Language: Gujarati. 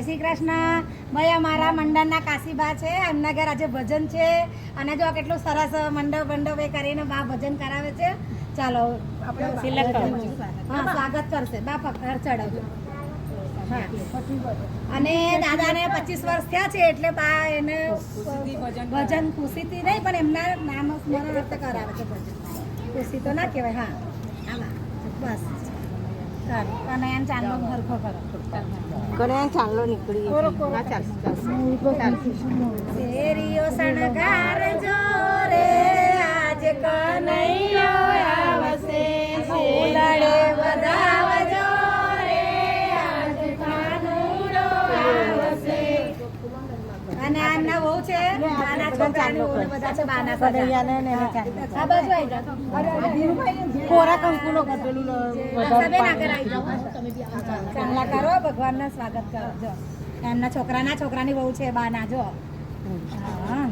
શ્રી કૃષ્ણ. ભાઈ અમારા મંડળના કાશીબા છે, એમના ઘર આજે ભજન છે અને જો કેટલું સરસ મંડપ એ કરીને બા ભજન કરાવે છે. ચાલો આપણે સ્વાગત કરશે બા પકડ ચડાવજો. અને દાદાને 25 વર્ષ થયા છે એટલે બા એને ભજન ખુશીથી નહીં પણ એમના નામ સ્મરણ અર્થ કરાવે છે ભજન. ખુશી તો ના કહેવાય. હા બસ કનૈયાન ચાંદલો સરખો કરો. કનૈયાન ચાંદલો નીકળી શેરીઓ શણગારજો રે આજ કનૈયો આવશે. ફૂલડે વધાવજો રે આજ કાનુડો આવશે. અને આના બહુ છે નાના છોકરાની બહુ બધા છે બાના આ બાજુ આવી જાઓ. કોરા કંકુનો કટેલું ચાંદલા કરો ભગવાનના સ્વાગત કરો. જો એમના છોકરાની બહુ છે બાના જો. હા